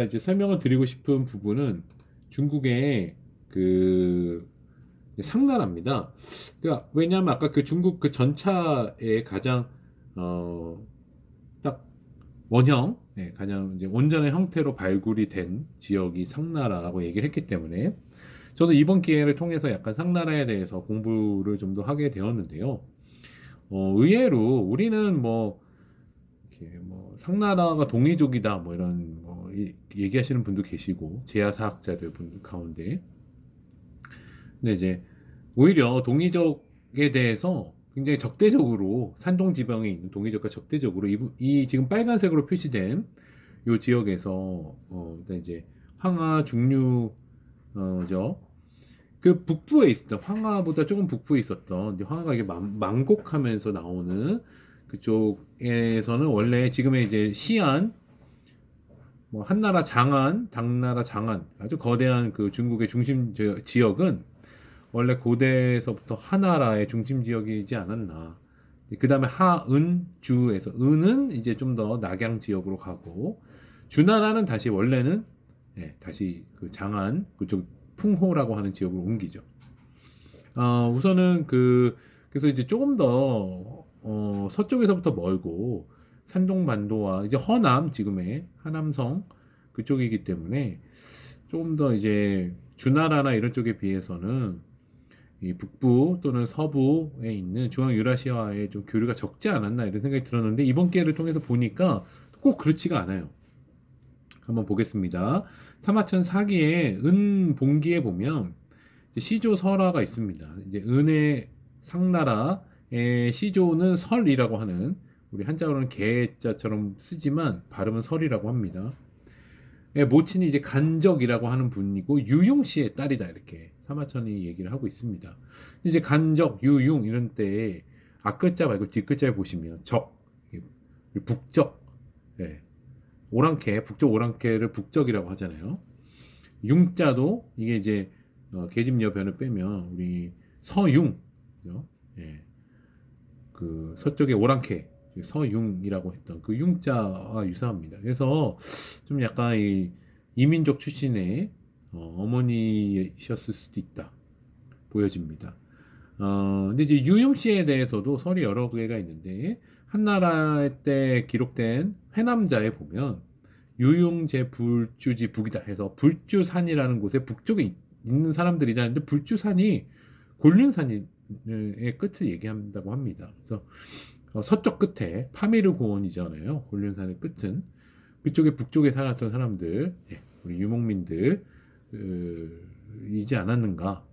제가 이제 설명을 드리고 싶은 부분은 중국의 그 상나라입니다. 그러니까 왜냐하면 아까 그 중국 그 전차의 가장 딱 원형, 가장 이제 원전의 형태로 발굴이 된 지역이 상나라라고 얘기를 했기 때문에 저도 이번 기회를 통해서 약간 상나라에 대해서 공부를 좀 더 하게 되었는데요. 의외로 우리는 뭐 이렇게 뭐 상나라가 동이족이다 뭐 이런 뭐 얘기하시는 분도 계시고 제야사학자들 분 가운데, 근데 이제 오히려 동이족에 대해서 굉장히 적대적으로 산동 지방에 있는 동이족과 적대적으로 이 지금 빨간색으로 표시된 요 지역에서 일단 이제 황하 중류죠. 그 북부에 있었던 황하보다 조금 북부에 있었던 이제 황하가 이게 망곡하면서 나오는 그쪽에서는 원래 지금의 이제 시안, 뭐 한나라 장안, 당나라 장안 아주 거대한 그 중국의 중심 지역은 원래 고대에서부터 하나라의 중심 지역이지 않았나. 그 다음에 하은주에서 은은 이제 좀 더 낙양 지역으로 가고 주나라는 다시 원래는 다시 그 장안 그쪽 풍호라고 하는 지역으로 옮기죠. 우선은 그래서 이제 조금 더 서쪽에서부터 멀고 산동반도와 이제 허남 지금의 하남성 그쪽이기 때문에 조금 더 이제 주나라나 이런 쪽에 비해서는 이 북부 또는 서부에 있는 중앙 유라시아와의 좀 교류가 적지 않았나 이런 생각이 들었는데 이번 기회를 통해서 보니까 꼭 그렇지가 않아요. 한번 보겠습니다. 타마천 사기의 은봉기에 보면 이제 시조 설화가 있습니다. 이제 은의 상나라의 시조는 설이라고 하는, 우리 한자어로는 개자처럼 쓰지만 발음은 설이라고 합니다. 모친이 이제 간적이라고 하는 분이고 유융 씨의 딸이다 이렇게 사마천이 얘기를 하고 있습니다. 이제 간적, 유융 이런 때 앞글자 말고 뒷글자에 보시면 적, 북적, 오랑캐, 북적 오랑캐를 북적이라고 하잖아요. 융자도 이게 이제 계집여 변을 빼면 우리 서융, 예, 그 서쪽의 오랑캐 서융이라고 했던 그 융자와 유사합니다. 그래서 좀 약간 이 이민족 출신의 어머니셨을 수도 있다 보여집니다. 근데 이제 유융 씨에 대해서도 설이 여러 개가 있는데 한나라 때 기록된 회남자에 보면 유융제 불주지 북이다 해서 불주산이라는 곳에 북쪽에 있는 사람들이라는데 불주산이 곤륜산의 끝을 얘기한다고 합니다. 그래서 서쪽 끝에 파미르 고원이잖아요. 곤륜산의 끝은 그쪽에 북쪽에 살았던 사람들, 우리 유목민들 이지 않았는가,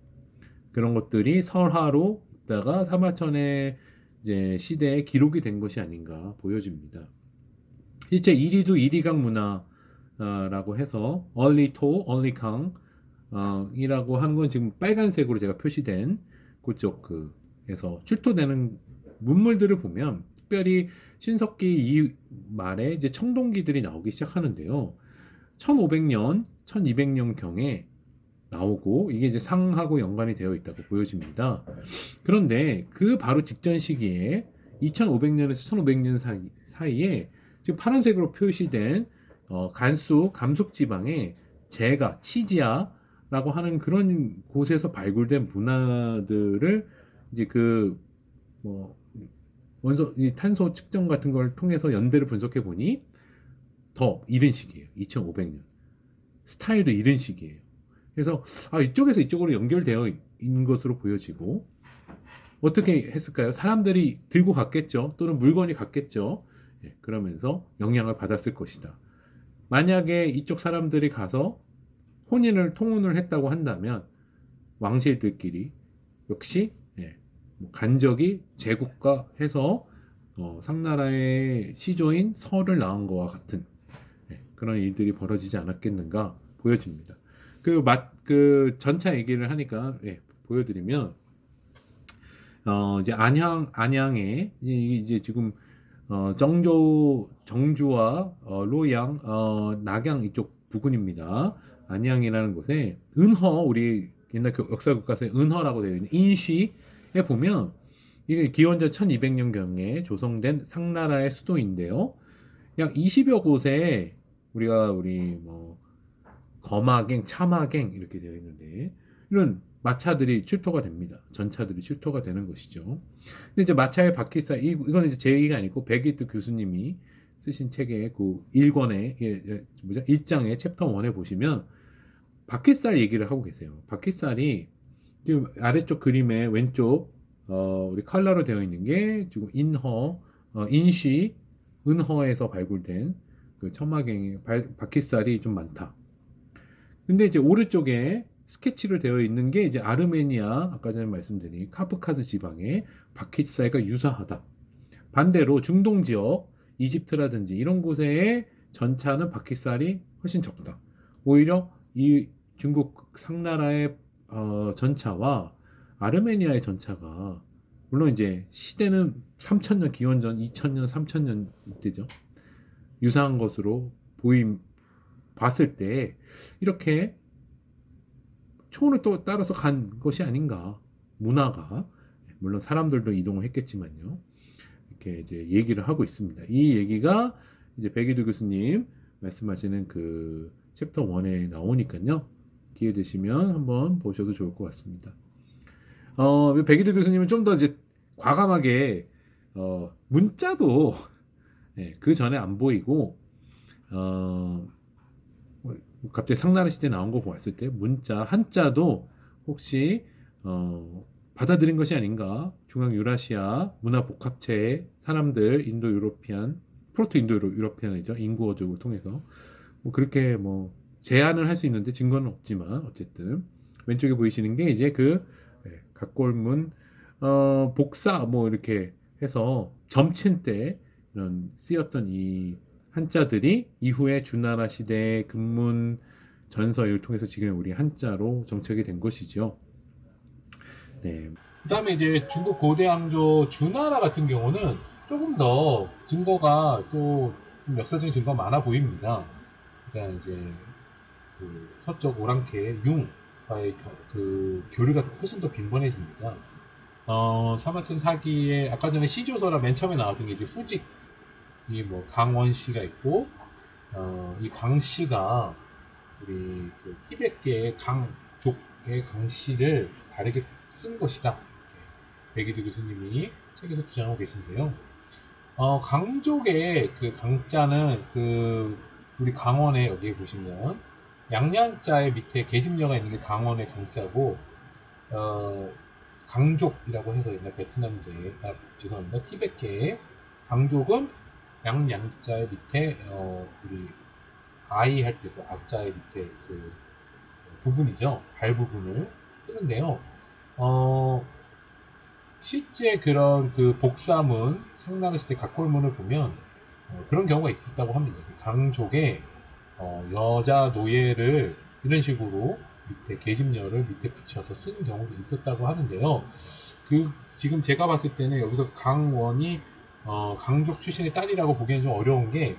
그런 것들이 설화로 있다가 사마천의 이제 시대에 기록이 된 것이 아닌가 보여집니다. 실제 이리도 이리강 문화라고 해서 얼리 토, 얼리 강 이라고 하는 건 지금 빨간색으로 제가 표시된 그쪽 그에서 출토되는 문물들을 보면 특별히 신석기 이 말에 이제 청동기들이 나오기 시작하는데요. 1500년, 1200년 경에 나오고 이게 이제 상하고 연관이 되어 있다고 보여집니다. 그런데 그 바로 직전 시기에 2500년에서 1500년 사이에 지금 파란색으로 표시된 간수 감속 지방의 제가 치지아라고 하는 그런 곳에서 발굴된 문화들을 이제 뭐 원소 이 탄소 측정 같은 걸 통해서 연대를 분석해 보니 더 이른 시기예요. 2500년. 스타일도 이른 시기예요. 그래서 이쪽에서 이쪽으로 연결되어 있는 것으로 보여지고, 어떻게 했을까요? 사람들이 들고 갔겠죠. 또는 물건이 갔겠죠. 그러면서 영향을 받았을 것이다. 만약에 이쪽 사람들이 가서 통혼을 했다고 한다면 왕실들끼리 역시 뭐 간적이 제국화해서 상나라의 시조인 설을 낳은 것과 같은 그런 일들이 벌어지지 않았겠는가 보여집니다. 그 전차 얘기를 하니까 보여드리면 이제 안양에 이제 지금 정주와 로양, 낙양 이쪽 부근입니다. 안양이라는 곳에 우리 옛날 역사 교과서에 은허라고 되어 있는 인시에 보면 이게 기원전 1200년 경에 조성된 상나라의 수도인데요. 약 20여 곳에 우리 뭐 거마갱, 차마갱 이렇게 되어 있는데 이런 마차들이 출토가 됩니다. 전차들이 출토가 되는 것이죠. 근데 이제 마차의 바퀴살 이건 이제 제 얘기가 아니고 백이트 교수님이 쓰신 책의 그 1권에 뭐죠? 1장의 챕터 1에 보시면 바퀴살 얘기를 하고 계세요. 바퀴살이 지금 아래쪽 그림의 왼쪽 우리 칼라로 되어 있는 게 지금 인시 은허에서 발굴된 그 천마갱의 바퀴살이 좀 많다. 근데 이제 오른쪽에 스케치로 되어 있는 게 이제 아르메니아 아까 전에 말씀드린 카프카스 지방의 바퀴살과 유사하다. 반대로 중동 지역 이집트라든지 이런 곳의 전차는 바퀴살이 훨씬 적다. 오히려 이 중국 상나라의 전차와 아르메니아의 전차가 물론 이제 시대는 3000년 기원전 2000년 3000년 이때죠. 유사한 것으로 봤을 때 이렇게 초원을 또 따라서 간 것이 아닌가. 문화가 물론 사람들도 이동을 했겠지만요. 이렇게 이제 얘기를 하고 있습니다. 이 얘기가 이제 백이두 교수님 말씀하시는 그 챕터 1에 나오니까요. 기회 되시면 한번 보셔도 좋을 것 같습니다. 백이두 교수님은 좀 더 이제 과감하게 문자도 그 전에 안 보이고 갑자기 상나라 시대 나온 거 보았을 때 문자 한자도 혹시 받아들인 것이 아닌가. 중앙 유라시아 문화 복합체의 사람들 인도 유로피안 프로토 인도 유로피안이죠. 인구어족을 통해서 뭐 그렇게 뭐 제안을 할 수 있는데 증거는 없지만 어쨌든 왼쪽에 보이시는 게 이제 그 각골문 복사 뭐 이렇게 해서 점친 때 이런 쓰였던 이 한자들이 이후에 주나라 시대의 금문 전서를 통해서 지금 우리 한자로 정착이 된 것이죠. 네. 그다음에 이제 중국 고대 왕조 주나라 같은 경우는 조금 더 증거가 또 역사적인 증거가 많아 보입니다. 그러니까 이제 그 서쪽 오랑캐 융과의 그 교류가 훨씬 더 빈번해집니다. 사마천 사기에 아까 전에 시조서라 맨 처음에 나왔던 게 이제 후직 이 뭐 강원 씨가 있고 이 광 씨가 우리 그 티벳계의 강족의 강 씨를 다르게 쓴 것이다. 백이두 교수님이 책에서 주장하고 계신데요. 강족의 그 강자는 그 우리 강원에 여기에 보시면 양양자의 밑에 계집녀가 있는 게 강원의 강자고 강족이라고 해서 옛날 베트남계 죄송합니다 티벳계의 강족은 양양자의 밑에 우리 아이 할 때 그 악자의 밑에 그 부분이죠 발 부분을 쓰는데요. 실제 그런 그 복사문 상나라 시대 각골문을 보면 그런 경우가 있었다고 합니다. 강족의 여자 노예를 이런 식으로 밑에 계집녀를 밑에 붙여서 쓴 경우도 있었다고 하는데요. 그 지금 제가 봤을 때는 여기서 강원이 강족 출신의 딸이라고 보기에는 좀 어려운 게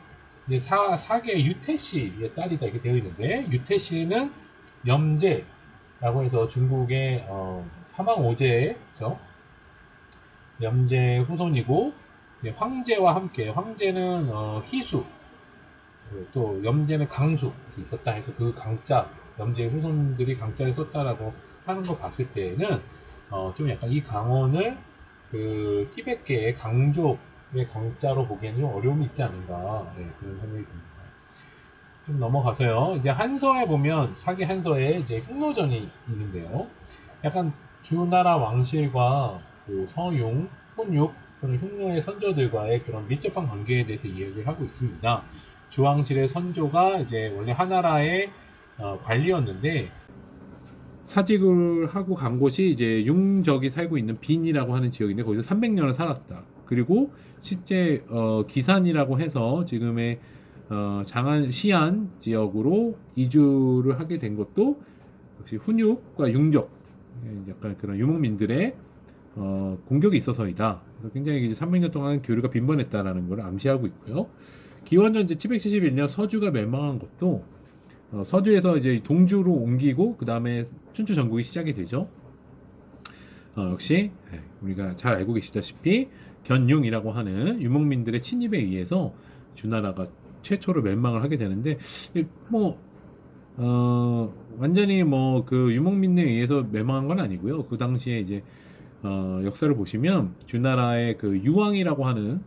이제 사계 유태씨의 딸이다 이렇게 되어 있는데 유태씨는 염제라고 해서 중국의 사망오제죠. 염제 후손이고 황제와 함께 황제는 희수 또 염제는 강수 있었다 해서 그 강자 염제 후손들이 강자를 썼다라고 하는 거 봤을 때는 좀 약간 이 강원을 그 티벳계의 강족의 강자로 보기에는 좀 어려움이 있지 않은가 그런 생각이 듭니다. 좀 넘어가서요. 이제 한서에 보면 사기 한서에 이제 흉노전이 있는데요. 약간 주나라 왕실과 그 서용, 혼육 그런 흉노의 선조들과의 그런 밀접한 관계에 대해서 이야기를 하고 있습니다. 주왕실의 선조가 이제 원래 하나라의 관리였는데 사직을 하고 간 곳이 이제 융적이 살고 있는 빈이라고 하는 지역인데 거기서 300년을 살았다. 그리고 실제 기산이라고 해서 지금의 장안 시안 지역으로 이주를 하게 된 것도 역시 훈육과 융적 약간 그런 유목민들의 공격이 있어서이다. 그래서 굉장히 이제 300년 동안 교류가 빈번했다라는 걸 암시하고 있고요. 기원전 이제 771년 서주가 멸망한 것도 서주에서 이제 동주로 옮기고 그 다음에 춘추 전국이 시작이 되죠. 역시 우리가 잘 알고 계시다시피 견융이라고 하는 유목민들의 침입에 의해서 주나라가 최초로 멸망을 하게 되는데 뭐 완전히 뭐 그 유목민에 의해서 멸망한 건 아니고요. 그 당시에 이제 역사를 보시면 주나라의 그 유왕이라고 하는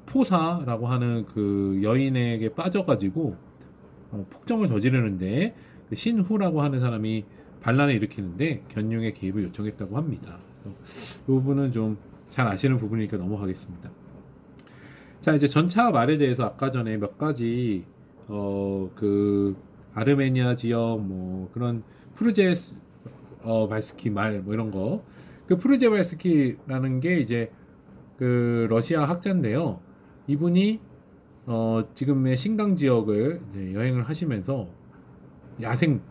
포사라고 하는 그 여인에게 빠져가지고 폭정을 저지르는데 그 신후라고 하는 사람이 반란을 일으키는데 견융의 개입을 요청했다고 합니다. 이 부분은 좀 잘 아시는 부분이니까 넘어가겠습니다. 자, 이제 전차 말에 대해서 아까 전에 몇 가지 그 아르메니아 지역 뭐 그런 프르제 발스키 말 뭐 이런 거, 그 프르제 발스키라는 게 이제 그 러시아 학자인데요. 이분이 지금의 신강 지역을 이제 여행을 하시면서 야생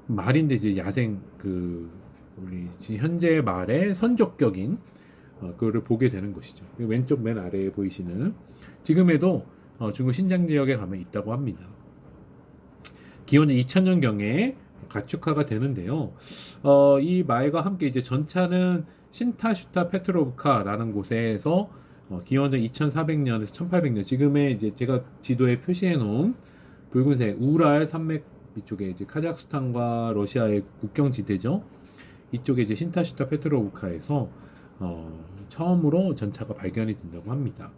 말인데 이제 야생 그 우리 현재 말의 선적격인 그거를 보게 되는 것이죠. 왼쪽 맨 아래에 보이시는 지금에도 중국 신장 지역에 가면 있다고 합니다. 기원전 2000년경에 가축화가 되는데요. 이 말과 함께 이제 전차는 신타슈타 페트로브카라는 곳에서 기원전 2400년에서 1800년 지금의 이제 제가 지도에 표시해 놓은 붉은색 우랄 산맥 이쪽에 이제 카자흐스탄과 러시아의 국경 지대죠. 이쪽에 이제 신타슈타 페트로브카에서 처음으로 전차가 발견이 된다고 합니다.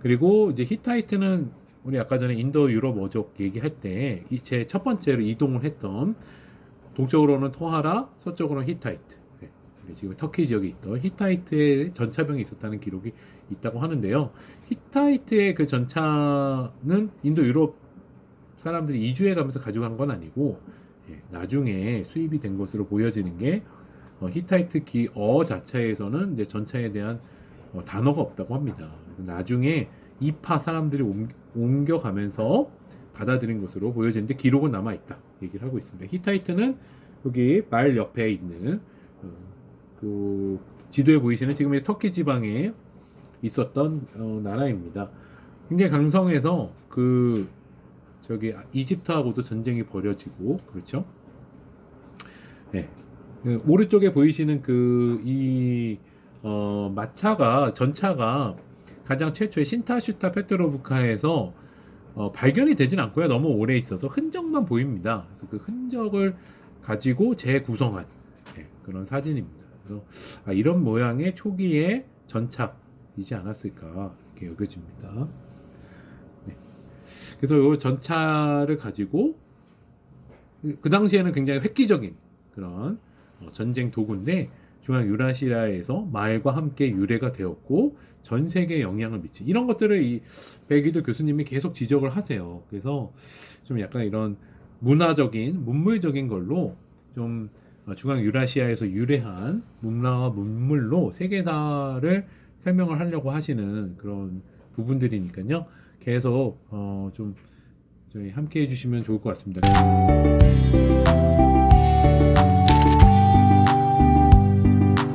그리고 이제 히타이트는 우리 아까 전에 인도 유럽 어족 얘기할 때 제 첫 번째로 이동을 했던 동쪽으로는 토하라, 서쪽으로는 히타이트. 네, 지금 터키 지역에 있던 히타이트의 전차병이 있었다는 기록이 있다고 하는데요. 히타이트의 그 전차는 인도 유럽 사람들이 이주해 가면서 가져간 건 아니고 나중에 수입이 된 것으로 보여지는 게 히타이트 기어 자체에서는 이제 전차에 대한 단어가 없다고 합니다. 나중에 이파 사람들이 옮겨가면서 받아들인 것으로 보여지는데 기록은 남아있다 얘기를 하고 있습니다. 히타이트는 여기 말 옆에 있는 그 지도에 보이시는 지금의 터키 지방에 있었던 나라입니다. 굉장히 강성해서 그 저기 이집트하고도 전쟁이 벌어지고 그렇죠. 네. 오른쪽에 보이시는 마차가 전차가 가장 최초의 신타슈타 페트로브카에서 발견이 되진 않고요. 너무 오래 있어서 흔적만 보입니다. 그래서 그 흔적을 가지고 재구성한 그런 사진입니다. 그래서 이런 모양의 초기의 전차이지 않았을까 이렇게 여겨집니다. 네. 그래서 이 전차를 가지고 그 당시에는 굉장히 획기적인 그런 전쟁 도구인데 중앙 유라시아에서 말과 함께 유래가 되었고 전 세계에 영향을 미치 이런 것들을 이 백이도 교수님이 계속 지적을 하세요. 그래서 좀 약간 이런 문화적인 문물적인 걸로 좀 중앙 유라시아에서 유래한 문화와 문물로 세계사를 설명을 하려고 하시는 그런 부분들이니까요. 계속 좀 저희 함께 해주시면 좋을 것 같습니다.